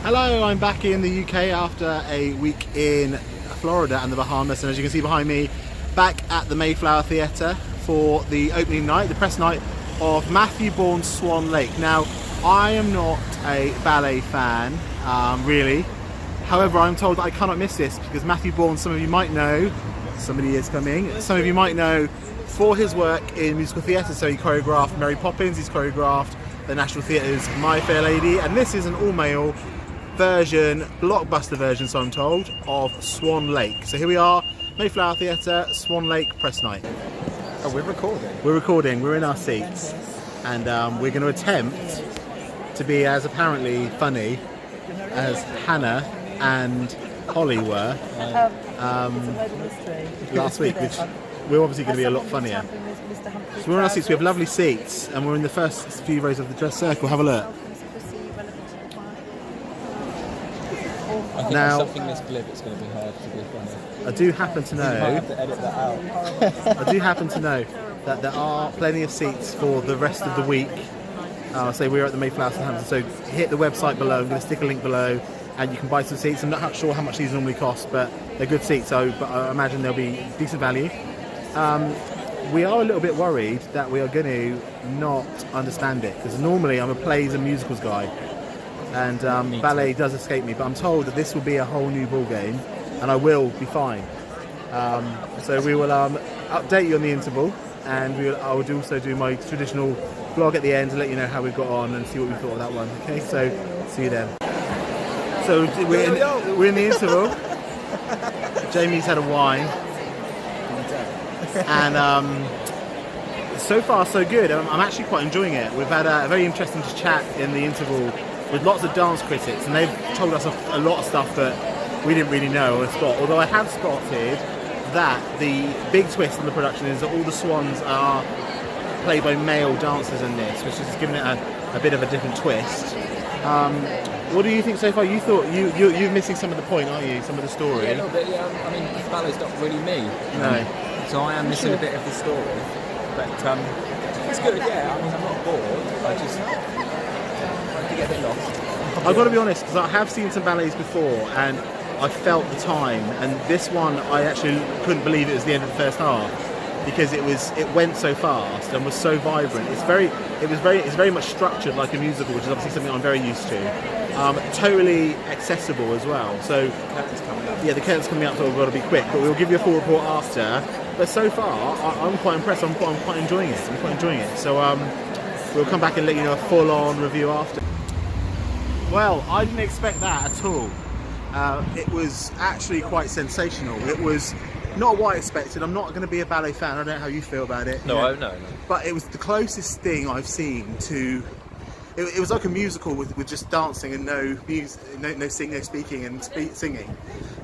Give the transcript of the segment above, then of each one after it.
Hello, I'm back in the UK after a week in Florida and the Bahamas, and as you can see behind me, back at the Mayflower Theatre for the opening night, the press night of Matthew Bourne's Swan Lake. Now, I am not a ballet fan, really. However, I'm told that I cannot miss this because Matthew Bourne, some of you might know, somebody is coming, some of you might know for his work in musical theatre. So he choreographed Mary Poppins, he's choreographed the National Theatre's My Fair Lady, and this is an all-male version, blockbuster version, so I'm told, of Swan Lake. So here we are, Mayflower Theatre, Swan Lake press night. Oh, we're recording? We're recording, we're in our seats, and we're going to attempt to be as apparently funny as Hannah and Holly were last week, which we're obviously going to be a lot funnier. So we're in our seats, we have lovely seats, and we're in the first few rows of the dress circle. Have a look. I think Now, something this glib, it's going to be hard to be funny. I do happen to You might know, have to edit that out. I do happen to know that there are plenty of seats for the rest of the week. So we're at the Mayflower Southampton, so hit the website below. I'm going to stick a link below, and you can buy some seats. I'm not sure how much these normally cost, but they're good seats, so but I imagine they'll be decent value. We are a little bit worried that we are going to not understand it, because normally I'm a plays and musicals guy, and ballet does escape me, but I'm told that this will be a whole new ball game, and I will be fine. So we will update you on the interval, and I will also do my traditional vlog at the end to let you know how we got on and see what we thought of that one. Okay, so see you then. So we're in the interval. Jamie's had a wine, and so far so good. I'm actually quite enjoying it. We've had a very interesting chat in the interval with lots of dance critics, and they've told us a lot of stuff that we didn't really know or spot. Although I have spotted that the big twist in the production is that all the swans are played by male dancers in this, which has given it a bit of a different twist. What do you think so far? You thought you're missing some of the point, aren't you? Some of the story. Yeah, a little bit, yeah. I mean, the ballet's not really me. No. So I am missing a bit of the story. But it's good, yeah. I mean, I'm not bored. I just get a bit lost. I've got to be honest, because I have seen some ballets before, and I felt the time. And this one, I actually couldn't believe it was the end of the first half, because it went so fast and was so vibrant. It's very much structured like a musical, which is obviously something I'm very used to. Totally accessible as well. So yeah, the curtain's coming up, so we've got to be quick. But we'll give you a full report after. But so far, I'm quite impressed. I'm quite enjoying it. So we'll come back and let you know a full-on review after. Well, I didn't expect that at all. It was actually quite sensational. It was not what I expected. I'm not going to be a ballet fan. I don't know how you feel about it. No. But it was the closest thing I've seen to. It was like a musical with just dancing and no music, no singing, no speaking and singing.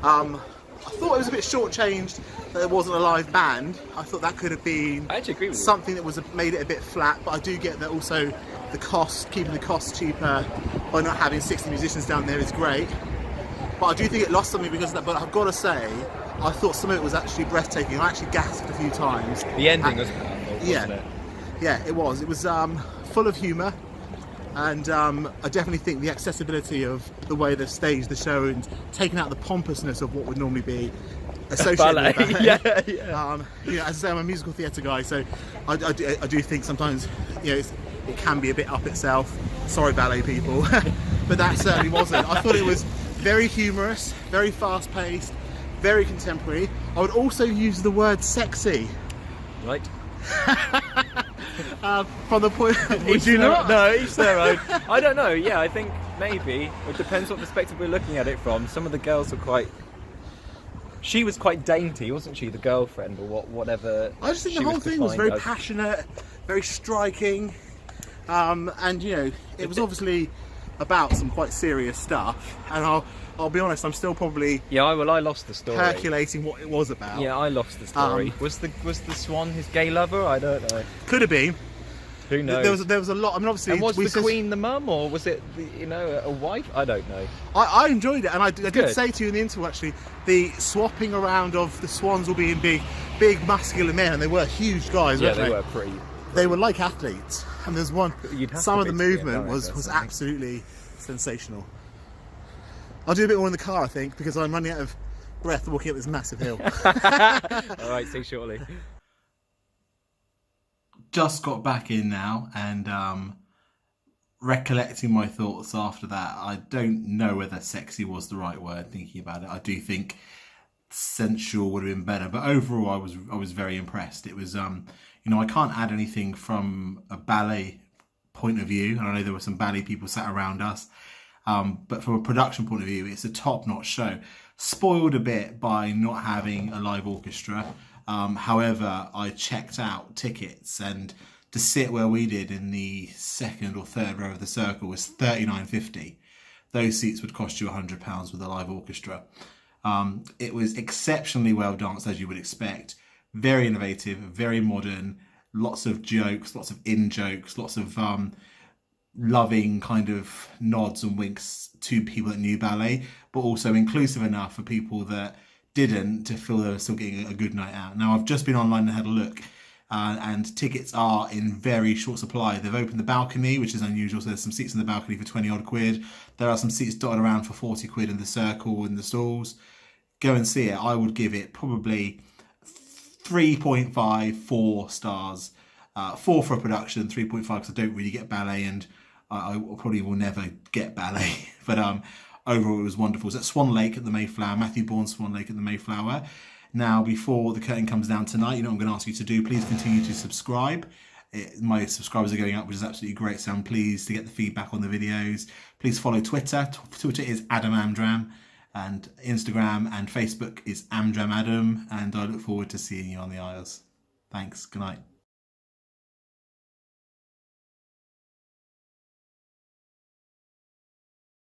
I thought it was a bit shortchanged that there wasn't a live band. I thought that could have been I actually agree with something that made it a bit flat. But I do get that also keeping the cost cheaper by not having 60 musicians down there is great. But I do think it lost something because of that. But I've got to say, I thought some of it was actually breathtaking. I actually gasped a few times. The ending was powerful, wasn't it? Yeah, it was. It was full of humour, and I definitely think the accessibility of the way they've staged the show and taken out the pompousness of what would normally be associated with ballet. Yeah. As I say, I'm a musical theatre guy, so I do think sometimes it can be a bit up itself. Sorry, ballet people, but that certainly wasn't. I thought it was very humorous, very fast-paced, very contemporary. I would also use the word sexy. Right. From the point, would you not? No, each their own. I don't know. Yeah, I think maybe it depends what perspective we're looking at it from. Some of the girls were quite. She was quite dainty, wasn't she? The girlfriend or whatever. I just think the whole thing was very passionate, very striking, and it was obviously about some quite serious stuff. And I'll be honest, I'm still probably I lost the story. Calculating what it was about. Yeah, I lost the story. Was the Swan his gay lover? I don't know. Could have been. Who knows? There was a lot. I mean, obviously, and was the Queen the mum, or was it a wife? I don't know. I enjoyed it, and I did say to you in the interview actually, the swapping around of the swans all being big muscular men, and they were huge guys. Yeah, weren't they were pretty. They were like athletes, and there's one. Some of the movement was absolutely sensational. I'll do a bit more in the car, I think, because I'm running out of breath walking up this massive hill. All right, see you shortly. Just got back in now, and recollecting my thoughts after that, I don't know whether sexy was the right word. Thinking about it, I do think sensual would have been better, but overall, I was very impressed. It was, you know, I can't add anything from a ballet point of view, and I know there were some ballet people sat around us, but from a production point of view, it's a top-notch show. Spoiled a bit by not having a live orchestra. However, I checked out tickets, and to sit where we did in the second or third row of the circle was $39.50. Those seats would cost you £100 with a live orchestra. It was exceptionally well danced, as you would expect. Very innovative, very modern, lots of jokes, lots of in-jokes, lots of loving kind of nods and winks to people that knew ballet, but also inclusive enough for people that didn't to feel they were still getting a good night out. Now, I've just been online and had a look, and tickets are in very short supply. They've opened the balcony, which is unusual, so there's some seats in the balcony for 20 odd quid. There are some seats dotted around for 40 quid in the circle, in the stalls. Go and see it. I would give it probably 3.5, 4 stars. 4 for a production, 3.5 because I don't really get ballet, and I probably will never get ballet. But overall, it was wonderful. It's at Swan Lake at the Mayflower, Matthew Bourne Swan Lake at the Mayflower. Now, before the curtain comes down tonight, you know what I'm going to ask you to do. Please continue to subscribe. My subscribers are going up, which is absolutely great, so I'm pleased to get the feedback on the videos. Please follow Twitter. Twitter is Adam Amdram, and Instagram and Facebook is Amdram Adam, and I look forward to seeing you on the aisles. Thanks. Good night.